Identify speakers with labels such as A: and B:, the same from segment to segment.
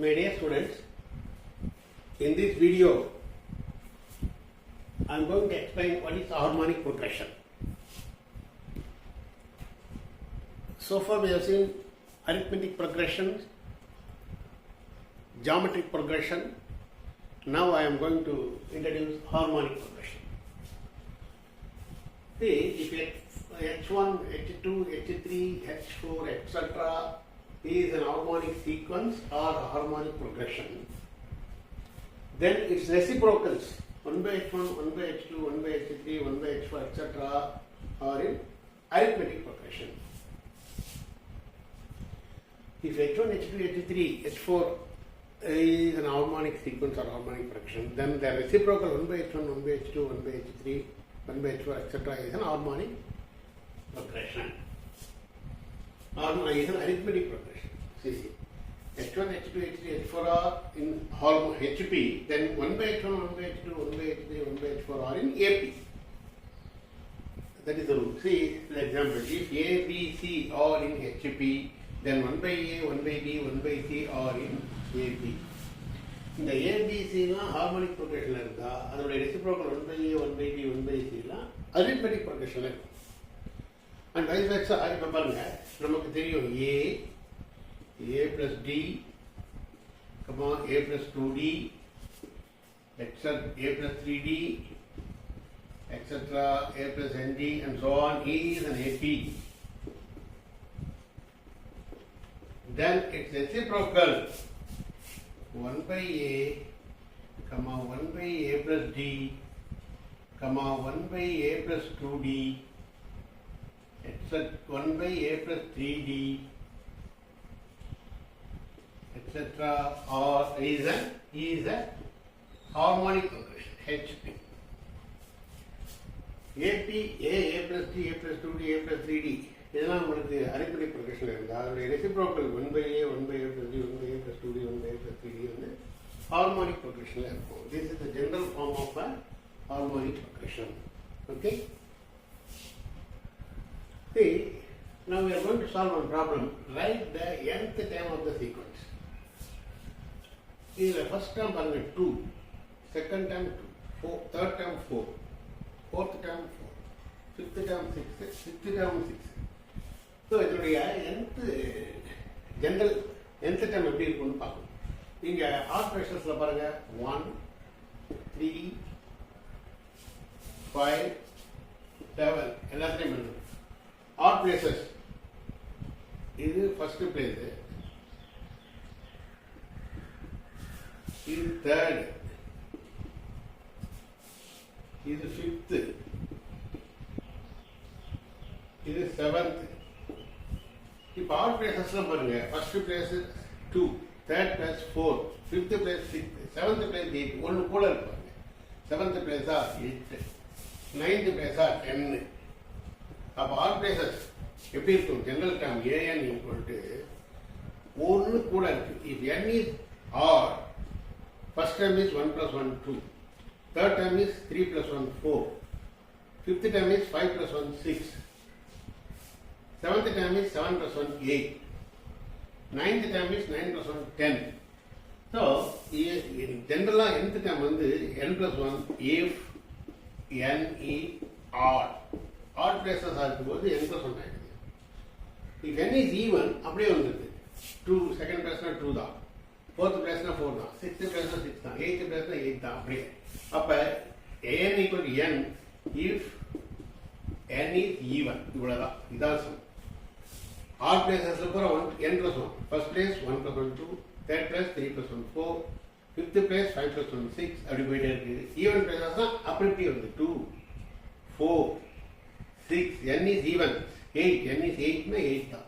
A: My dear students, in this video I am going to explain what is harmonic progression. So far we have seen arithmetic progression, geometric progression. Now I am going to introduce harmonic progression. See, if h1, h2, h3, h4, etc. is an harmonic sequence or a harmonic progression, then its reciprocals 1 by h1, 1 by h2, 1 by h3, 1 by h4, etc. are in arithmetic progression. If h1, h2, h3, h4 is an harmonic sequence or harmonic progression, then the reciprocal 1 by h1, 1 by h2, 1 by h3, 1 by h4, etc. is an harmonic progression. Is an arithmetic progression. See, h1, h2, h3, h4 are in HP, then 1 by h1, 1 by h2, 1 by h3, 1 by h4 are in AP. That is the rule. See, for example, if A, B, C are in HP, then 1 by A, 1 by B, 1 by C are in AP. இந்த ஏபிசிலாம் harmonic ப்ரொக்ரெஷனில் இருந்தால் அதோடைய reciprocal 1 by A, 1 by B, 1 by Cலாம் arithmetic ப்ரொக்ரெஷனில் இருக்கும். And wise Versa இப்போ பாருங்க, நமக்கு தெரியும் A plus D, A plus 2D, A plus 3D, etc. A plus ND and so on is an AP. Then its reciprocal 1 by A, 1 by A plus D, 1 by A plus 2D, etc. 1 by A plus 3D, etc. or is a harmonic progression, HP. AP, A plus D, A plus 2D, A plus 3D இதெல்லாம் உங்களுக்கு arithmetic progression இருந்தால் அதனுடைய reciprocal 1 by A, 1 by A plus D, 1 by A plus 2D, 1 by A plus 3D வந்து harmonic progression இருக்கும். This is the general form of a harmonic progression. Okay? See, now we are going to solve one problem. Write the nth term of the sequence. இதில் first term பாருங்க 2, second term 2, third term 4, fourth term 4, fifth term 6, sixth term 6. So இதனுடைய general nth term எப்படி இருக்குன்னு பார்க்கணும். இங்கே ஆப்ரேஷன்ஸில் பாருங்கள் 1, 3, 5, 7 எல்லாத்துலேயும் பண்ணுங்க. ஆட் பிளேசஸ் இது ஃபர்ஸ்ட் பிளேஸு, இது தேர்டு, இது ஃபிஃப்த்து, இது செவன்த். இப்போ ஆட் பிளேசஸ்லாம் பாருங்க, first place 2, third place 4, fifth place 6, seventh place 8, ஒன்று கூட இருப்பாங்க. செவன்த் பிளேஸா 8, நைன்த் பிளேஸா 10. அப்போ ஆட் பிளேசஸ் எப்படி இருக்கும்? General term a n equal to ஒன்று கூட இருக்கு. If n is odd, first term is 1 plus 1 2, third term is 3 plus 1 4, fifth term is 5 plus 1 6, seventh term is 7 plus 1 8, ninth term is 9 plus 1 10. So generally nth term வந்து n plus 1 if n is odd. Odd places இருக்கும்போது n plus 1 ஆயிடுது. if n is even அப்படியே வந்துடுது. 2 second பிளேஸ்னா 2 தான், fourth பிளேஸ்னா 4 தான், sixth பிளேஸ்னா 6 தான், eighth பிளேஸ்னா 8 தான். அப்படியே அப்ப n equal to n if n is even. இவ்வளவுதான், இதான் சம். ஆட் பிளேசஸ்ல பூரா n plus 1, first place 1 plus 1 2, third place 3 plus 1 4, fifth place 5 plus 1 6, அப்படி போயிட்டே இருக்கு. ஈவன் பிளேசஸ் தான் அப்படி இப்படி வருது. 2 4 6, n is even 8, n is 8 னா 8 தான்,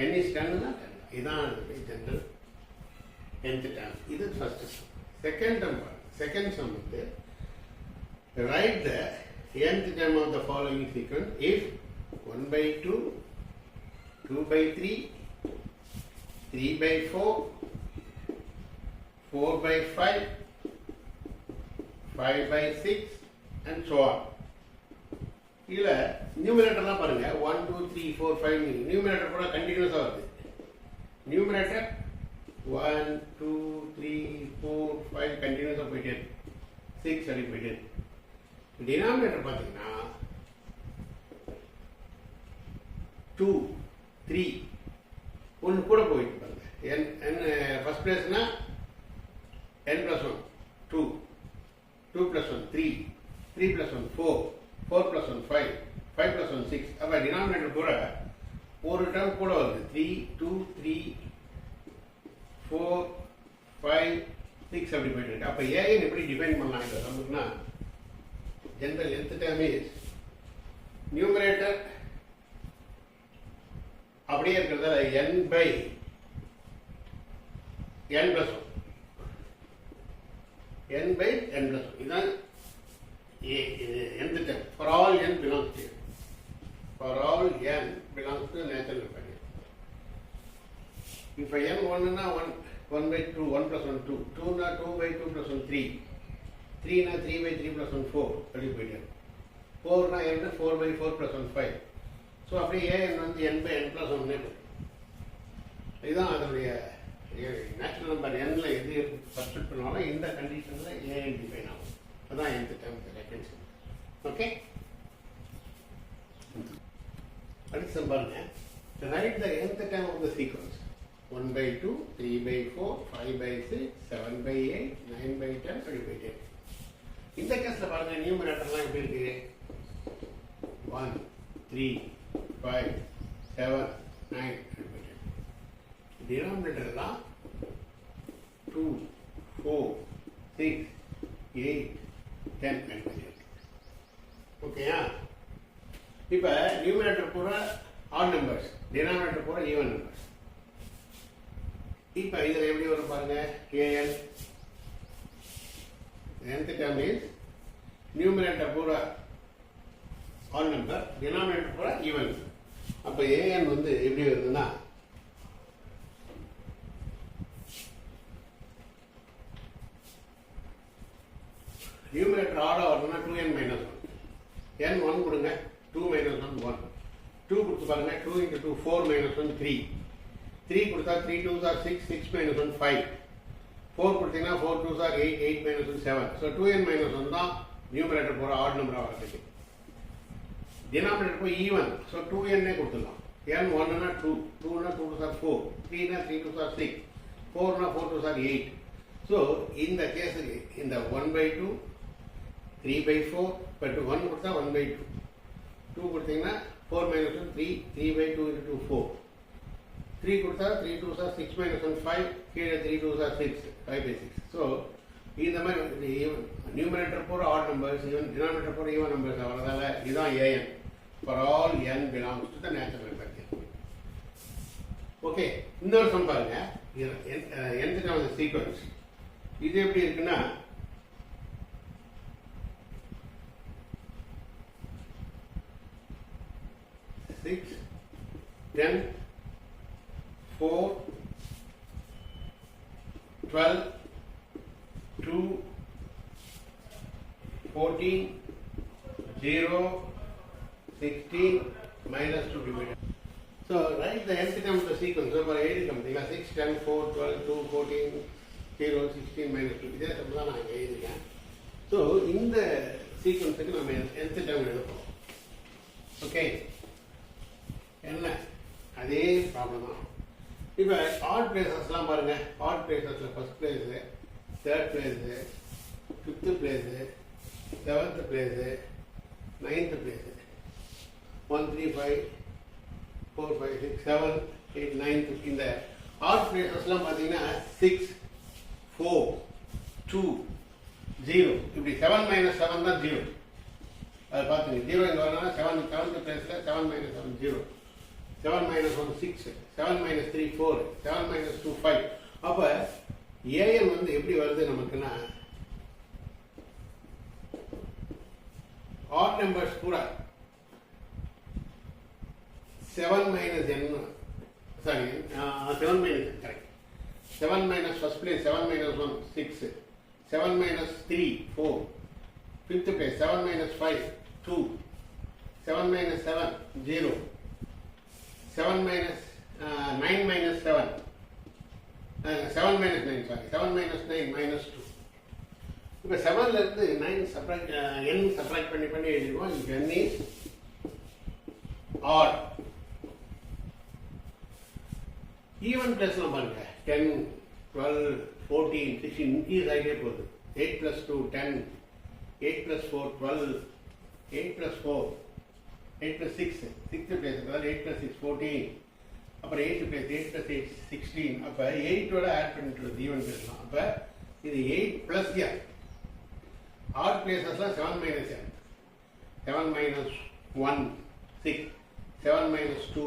A: n is 10 னா 10 தான். இதான் ஜெனரல் nth term. இது first sum. Second term, second sum வந்து write the nth term of the following sequence if 1 by 2, 2 by 3, 3 by 4, 4 by 5, 5 by 6 and so on. இதில் நியூமரேட்டர்லாம் பாருங்க 1 2 3 4 5 numerator கூட கண்டினியூஸாக வருது. நியூமரேட்டர் 1 2 3 4 5 கண்டினியூஸாக போயிட்டே இருக்கு. 6 அப்படி போயிட்டே இருக்கு. டினாமினேட்டர் பார்த்தீங்கன்னா 2 3 ஒன்று கூட போயிட்டு பாருங்க. n ஃபர்ஸ்ட் பிளேஸ்னா n + 1 2 2 + 1 3 3 + 1 4 4 + 1 5 5 + 1 6. அப்போ டினாமினேட்டர் கூட ஒரு டேர்ம் கூட வருது. 3 2 3 4 5 6 அப்படி போயிட்டு இருக்கு. அப்போ ஏன் எப்படி டிஃபைன் பண்ணலாம் நமக்குன்னா general nth term is numerator அப்படியே இருக்கிறதால n/n + 1 n/n + 1 இதுதான் nth term. For all n belongs to for all n belongs to natural factor. If n 1 na 1/2 1 + 1 2 2 na 2/2 + 1 3 3 na 3/3 + 1 4 அப்படி போயிடும். 4 na n 4/4 + 1 5. ஸோ அப்படியே n வந்து n/n + 1 இதுதான் அதனுடைய natural number nல எது சப்ஸ்டிட் பண்ணாலும் இந்த கண்டிஷனில் ஏன் டிஃபைன் ஆகும். அதான் nth term ரெஃபரன்ஸ். ஓகே, அடுத்து பாருங்க. Right the nth term of the sequence 1/2 3/4 5/6 7/8 9/10 அப்படி போயிட்டே. இந்த கேஸில் பாருங்க நியூமரேட்டர்லாம் எப்படி இருக்கு. 1 3 5 7 9 அப்படி போயிட்டே. டினாமினேட்டர்லாம் 2 4 6 8 10 போயிட்டே. ஓகேயா? இப்போ நியூமரேட்டர் பூரா ஆட் நம்பர்ஸ், டினாமினேட்டர் பூரா ஈவன் நம்பர்ஸ். இப்போ இதில் எப்படி வரும் பாருங்க. an nth term is numerator பூரா ஆட் நம்பர், டினாமினேட்டர் பூரா ஈவன். அப்போ an வந்து எப்படி வருதுன்னா நியூமரேட்டர் ஆடாக வரணும்னா 2n - 1 n 1 கொடுங்க. 2 - 1 1 2 கொடுத்து பாருங்க. 2 × 2 4 - 1 3 3 கொடுத்தா 3 2s are 6 6 - 1 5 4 கொடுத்தீங்கன்னா 4 2s are 8 8 - 1 7. ஸோ 2n - 1 தான் நியூமரேட்டர் போகிற ஆட் நம்பராக வரதுக்கு. டினாமினேட்டர் போய் ஈவன். ஸோ 2n கொடுத்துடலாம். n 1 na 2 2 na 2s are 4 3 na 3 2s are 6 4 na 4 2s are 8. So இந்த கேஸுக்கு இந்த 1/2 3/4 இப்போ 1 கொடுத்தா 1/2 2 கொடுத்தீங்கன்னா 4 - 1 3 3/2 × 4 3 கொடுத்தா 3 2s are 6 - 1 5 கீழே 3 2s are 6 5/6. ஸோ இந்த மாதிரி நியூமரேட்டர் போகிற ஆட் நம்பர்ஸ் ஈவன் டினாமினேட்டர் போகிற ஈவன் நம்பர்ஸ் வரதால இதுதான் an. For all n belongs to the natural factor. Okay, இன்னொரு சம் பாருங்க. nth term சீக்வன்ஸ் இது எப்படி இருக்குன்னா 6 10 4 12 2 14 0 16 -2 divided. So write the nth term of the sequence. So for 8 something 6 10 4 12 2 14 0 16 -2 இதே some தான் நான் எழுதிருக்கேன். ஸோ இந்த சீக்வன்ஸுக்கு நம்ம nth term எழுதுறோம். ஓகே, என்ன அதே ப்ராப்ளம் தான். இப்போ ஆட் பிளேசஸ்லாம் பாருங்க. ஆட் பிளேசஸில் first place, third place, fifth place, seventh place, ninth place 1 3 5 4 5 6 7 8 9. இந்த ஆட் பிளேசஸ்லாம் பார்த்தீங்கன்னா 6 4 2 0 இப்படி 7 - 7 தான் 0. அது பார்த்துங்க. 0 இங்கே வரணும்னா 7th பிளேஸில் 7 - 7 0 7 - 1 6 7 - 3 4 7 - 2 5. அப்போ an வந்து எப்படி வருது நமக்குன்னா ஆட் நம்பர்ஸ் பூரா 7 - n sorry 7 - correct 7 - first place 7 - 1 6 7 - 3 4 fifth place 7 - 5 2 7 - 7 0 7 - 9 - 7 7 minus 9, sorry. 7 minus 9 minus 2. இப்போ 7ல இருந்து 9 சப்ராக்ட் n சப்ராக்ட் பண்ணி எழுதிடுவோம். இப்போ n is odd. ஈவன் பிளேஸ்லாம் பாருங்க 10, 12, 14, 16 இன்க்ரீஸ் ஆகிட்டே போகுது. 8 plus 2, 10, 8 plus 4, 12, 8 plus 4, 8 plus 6, 6th place, அதாவது 8 plus 6, 14, அப்புறம் 8th place, 8 plus 8, 16, அப்போ 8ஓட ஆட் பண்ணிட்டு ஈவன் பிளேஸ்லாம். அப்போ இது 8 plus n. ஆட் பிளேசஸ்லாம் 7 minus n, 7 minus 1, 6, 7 minus 2,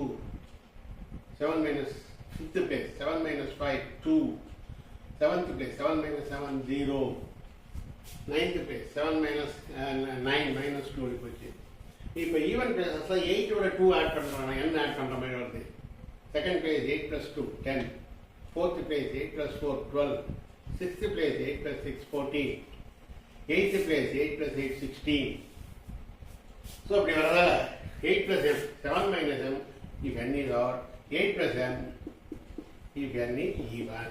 A: 7 minus 5th place, 7 minus 5, 2, 7th place, 7 minus 7, 0, 9th place, 7 minus 9 minus 2 போச்சு. இப்போ ஈவன் பிளேசஸ்லாம் 8ஓட 2 ஆட் பண்ணுறாங்க, n ஆட் பண்ணுற மாதிரி வருது. Second place 8 plus 2, 10, 4th place 8 plus 4, 12, 6th place 8 plus 6, 14, 8th place 8 plus 8, 16. So அப்படி வரதால 8 plus m, 7 minus m, if n is odd, 8 plus m, if n is even.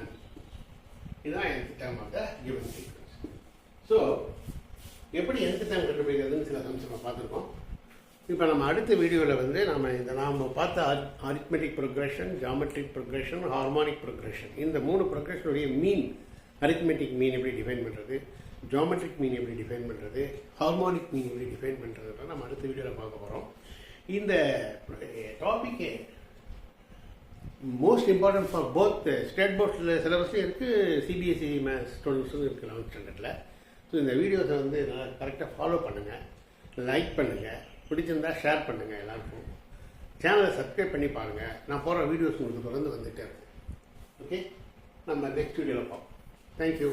A: இதுதான் nth term of the given sequence. So எப்படி nth term கண்டுபிடிக்கிறதுன்னு சில அம்சம் நம்ம பார்த்துருக்கோம். இப்போ நம்ம அடுத்த வீடியோவில் நாம் பார்த்த arithmetic progression, geometric progression, harmonic progression, இந்த 3 ப்ரொக்ரெஷனுடைய மீன், அரித்மெட்டிக் மீன் எப்படி டிஃபைன் பண்ணுறது, ஜாமெட்ரிக் மீன் எப்படி டிஃபைன் பண்ணுறது, ஹார்மோனிக் மீன் எப்படி டிஃபைன் பண்ணுறதுன்றத நம்ம அடுத்த வீடியோவில் பார்க்க போகிறோம். இந்த topic most important for both state போர்ட்ஸில் சிலபஸும் இருக்குது, சிபிஎஸ்சி மேத்ஸ் ஸ்டூடெண்ட்ஸும் இருக்குது 11th ஸ்டாண்டர்டில். ஸோ இந்த வீடியோஸை நல்லா கரெக்டாக ஃபாலோ பண்ணுங்கள், லைக் பண்ணுங்கள், பிடிச்சிருந்தால் ஷேர் பண்ணுங்கள் எல்லாருக்கும். சேனலை சப்ஸ்கிரைப் பண்ணி பாருங்கள். நான் போகிற வீடியோஸ் உங்களுக்கு தொடர்ந்து வந்துகிட்டே இருக்கு. ஓகே, நம்ம நெக்ஸ்ட் வீடியோவில் பார்ப்போம். தேங்க்யூ.